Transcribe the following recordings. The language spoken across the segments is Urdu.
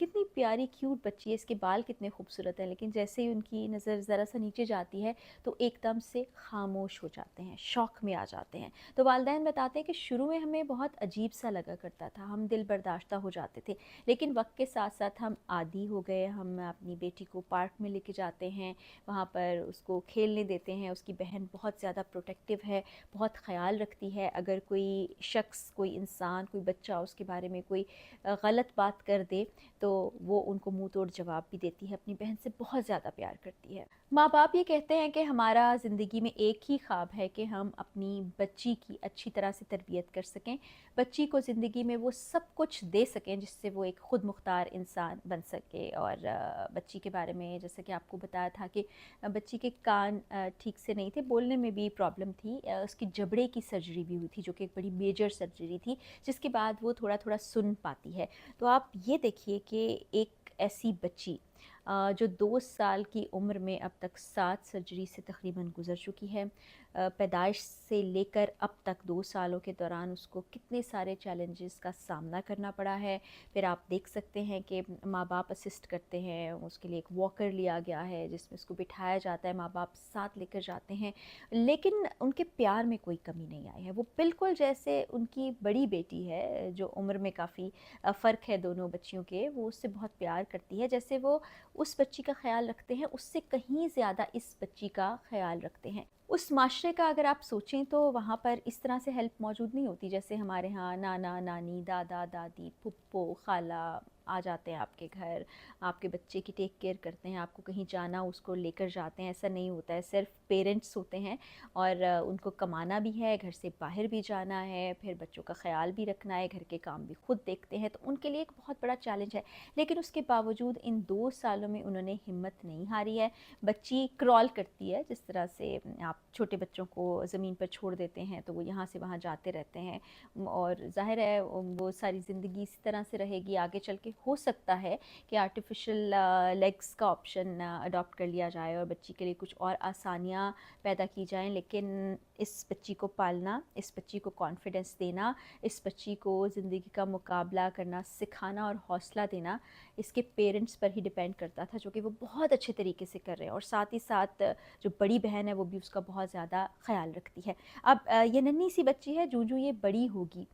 کتنی پیاری کیوٹ بچی ہے، اس کے بال کتنے خوبصورت ہیں، لیکن جیسے ہی ان کی نظر ذرا سا نیچے جاتی ہے تو ایک دم سے خاموش ہو جاتے ہیں، شوق میں آ جاتے ہیں۔ تو والدین بتاتے ہیں کہ شروع میں ہمیں بہت عجیب سا لگا کرتا تھا، ہم دل برداشتہ ہو جاتے تھے، لیکن وقت کے ساتھ ساتھ ہم عادی ہو گئے۔ ہم اپنی بیٹی کو پارک میں لے کے جاتے ہیں، وہاں پر اس کو کھیلنے دیتے ہیں۔ اس کی بہن بہت زیادہ پروٹیکٹیو ہے، بہت خیال رکھتی ہے، اگر کوئی شخص، کوئی انسان، کوئی بچہ اس کے بارے میں کوئی غلط بات کر دے تو وہ ان کو منہ توڑ جواب بھی دیتی ہے، اپنی بہن سے بہت زیادہ پیار کرتی ہے۔ ماں باپ یہ کہتے ہیں کہ ہمارا زندگی میں ایک ہی خواب ہے کہ ہم اپنی بچی کی اچھی طرح سے تربیت کر سکیں، بچی کو زندگی میں وہ سب کچھ دے سکیں جس سے وہ ایک خود مختار انسان بن سکے۔ اور بچی کے بارے میں جیسا کہ آپ کو بتایا تھا کہ بچی کے کان ٹھیک سے نہیں تھے، بولنے میں بھی پرابلم تھی، اس کی جبڑے کی سرجری بھی ہوئی تھی جو کہ ایک بڑی میجر سرجری تھی، جس کے بعد وہ تھوڑا تھوڑا سن پاتی ہے۔ تو آپ یہ دیکھیے کہ ایک ایسی بچی جو 2 سال کی عمر میں اب تک 7 سرجری سے تقریباً گزر چکی ہے، پیدائش سے لے کر اب تک 2 سالوں کے دوران اس کو کتنے سارے چیلنجز کا سامنا کرنا پڑا ہے۔ پھر آپ دیکھ سکتے ہیں کہ ماں باپ اسسٹ کرتے ہیں، اس کے لیے ایک واکر لیا گیا ہے جس میں اس کو بٹھایا جاتا ہے، ماں باپ ساتھ لے کر جاتے ہیں، لیکن ان کے پیار میں کوئی کمی نہیں آئی ہے۔ وہ بالکل جیسے ان کی بڑی بیٹی ہے جو عمر میں کافی فرق ہے دونوں بچیوں کے، وہ اس سے بہت پیار کرتی ہے، جیسے وہ اس بچی کا خیال رکھتے ہیں اس سے کہیں زیادہ اس بچی کا خیال رکھتے ہیں۔ اس معاشرے کا اگر آپ سوچیں تو وہاں پر اس طرح سے ہیلپ موجود نہیں ہوتی جیسے ہمارے ہاں نانا نانی، دادا دادی، پھپھو، خالہ آ جاتے ہیں آپ کے گھر، آپ کے بچے کی ٹیک کیئر کرتے ہیں، آپ کو کہیں جانا اس کو لے کر جاتے ہیں، ایسا نہیں ہوتا ہے۔ صرف پیرنٹس ہوتے ہیں اور ان کو کمانا بھی ہے، گھر سے باہر بھی جانا ہے، پھر بچوں کا خیال بھی رکھنا ہے، گھر کے کام بھی خود دیکھتے ہیں، تو ان کے لیے ایک بہت بڑا چیلنج ہے۔ لیکن اس کے باوجود ان 2 سالوں میں انہوں نے ہمت نہیں ہاری ہے۔ بچی کرال کرتی ہے، جس طرح سے آپ چھوٹے بچوں کو زمین پر چھوڑ دیتے ہیں تو وہ یہاں سے وہاں جاتے رہتے ہیں، اور ظاہر ہے وہ ساری زندگی اسی طرح سے رہے گی آگے چل کے۔ ہو سکتا ہے کہ آرٹیفیشل لیگس کا آپشن اڈاپٹ کر لیا جائے اور بچی کے لیے کچھ اور آسانیاں پیدا کی جائیں، لیکن اس بچی کو پالنا، اس بچی کو کانفیڈنس دینا، اس بچی کو زندگی کا مقابلہ کرنا سکھانا اور حوصلہ دینا اس کے پیرنٹس پر ہی ڈیپینڈ کرتا تھا، جو کہ وہ بہت اچھے طریقے سے کر رہے ہیں، اور ساتھ ہی ساتھ جو بڑی بہن ہے وہ بھی اس کا بہت زیادہ خیال رکھتی ہے۔ اب یہ ننھی سی بچی ہے، جو یہ بڑی ہوگی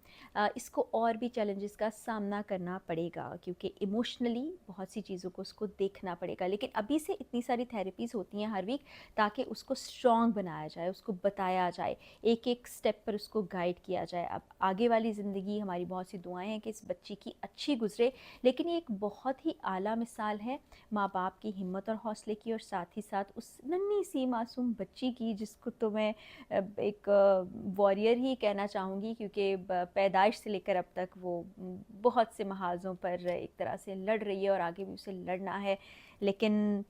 اس کو اور بھی چیلنجز کا سامنا کرنا پڑے گا، کیونکہ ایموشنلی بہت سی چیزوں کو اس کو دیکھنا پڑے گا، لیکن ابھی سے اتنی ساری تھیراپیز ہوتی ہیں ہر ویک تاکہ اس کو اسٹرانگ بنایا جائے، اس کو بتایا جائے، ایک ایک سٹیپ پر اس کو گائیڈ کیا جائے۔ اب آگے والی زندگی ہماری بہت سی دعائیں ہیں کہ اس بچی کی اچھی گزرے، لیکن یہ ایک بہت ہی اعلیٰ مثال ہے ماں باپ کی ہمت اور حوصلے کی، اور ساتھ ہی ساتھ اس ننھی سی معصوم بچی کی، جس کو تو میں ایک وارئر ہی کہنا چاہوں گی، کیونکہ پیدائش سے لے کر اب تک وہ بہت سے محاذوں پر ایک طرح سے لڑ رہی ہے اور آگے بھی اسے لڑنا ہے۔ لیکن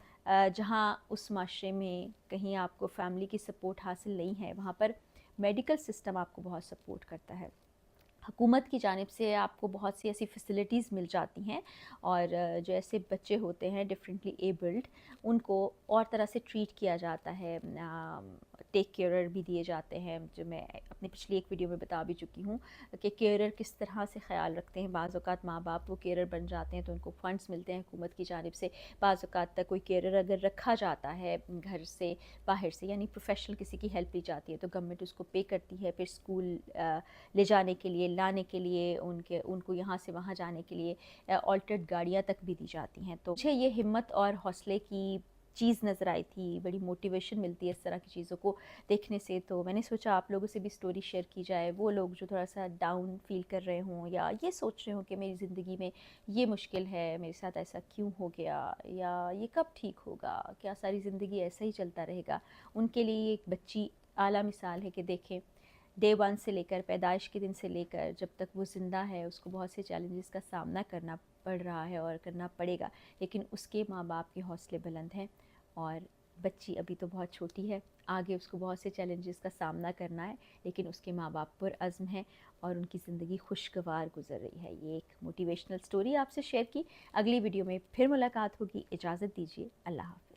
جہاں اس معاشرے میں کہیں آپ کو فیملی کی سپورٹ حاصل نہیں ہے، وہاں پر میڈیکل سسٹم آپ کو بہت سپورٹ کرتا ہے، حکومت کی جانب سے آپ کو بہت سی ایسی فیسلٹیز مل جاتی ہیں، اور جو ایسے بچے ہوتے ہیں ڈفرینٹلی ایبلڈ ان کو اور طرح سے ٹریٹ کیا جاتا ہے، ٹیک کیئرر بھی دیے جاتے ہیں، جو میں اپنی پچھلی ایک ویڈیو میں بتا بھی چکی ہوں کہ کیئرر کس طرح سے خیال رکھتے ہیں۔ بعض اوقات ماں باپ وہ کیئرر بن جاتے ہیں تو ان کو فنڈز ملتے ہیں حکومت کی جانب سے، بعض اوقات تک کوئی کیئرر اگر رکھا جاتا ہے گھر سے باہر سے، یعنی پروفیشنل کسی کی ہیلپ لی جاتی ہے، تو گورنمنٹ اس کو پے کرتی ہے، پھر اسکول لے جانے کے لیے، لانے کے لیے، ان کو یہاں سے وہاں جانے کے لیے آلٹرڈ گاڑیاں تک بھی دی جاتی ہیں۔ تو مجھے یہ ہمت اور حوصلے کی چیز نظر آئی تھی، بڑی موٹیویشن ملتی ہے اس طرح کی چیزوں کو دیکھنے سے، تو میں نے سوچا آپ لوگوں سے بھی سٹوری شیئر کی جائے۔ وہ لوگ جو تھوڑا سا ڈاؤن فیل کر رہے ہوں یا یہ سوچ رہے ہوں کہ میری زندگی میں یہ مشکل ہے، میرے ساتھ ایسا کیوں ہو گیا، یا یہ کب ٹھیک ہوگا، کیا ساری زندگی ایسا ہی چلتا رہے گا، ان کے لیے یہ ایک بچی اعلیٰ مثال ہے کہ دیکھیں ڈے 1 سے لے کر، پیدائش کے دن سے لے کر جب تک وہ زندہ ہے، اس کو بہت سے چیلنجز کا سامنا کرنا پڑ رہا ہے اور کرنا پڑے گا، لیکن اس کے ماں باپ کے حوصلے بلند ہیں، اور بچی ابھی تو بہت چھوٹی ہے، آگے اس کو بہت سے چیلنجز کا سامنا کرنا ہے، لیکن اس کے ماں باپ پرعزم ہیں اور ان کی زندگی خوشگوار گزر رہی ہے۔ یہ ایک موٹیویشنل سٹوری آپ سے شیئر کی، اگلی ویڈیو میں پھر ملاقات ہوگی، اجازت دیجیے، اللہ حافظ۔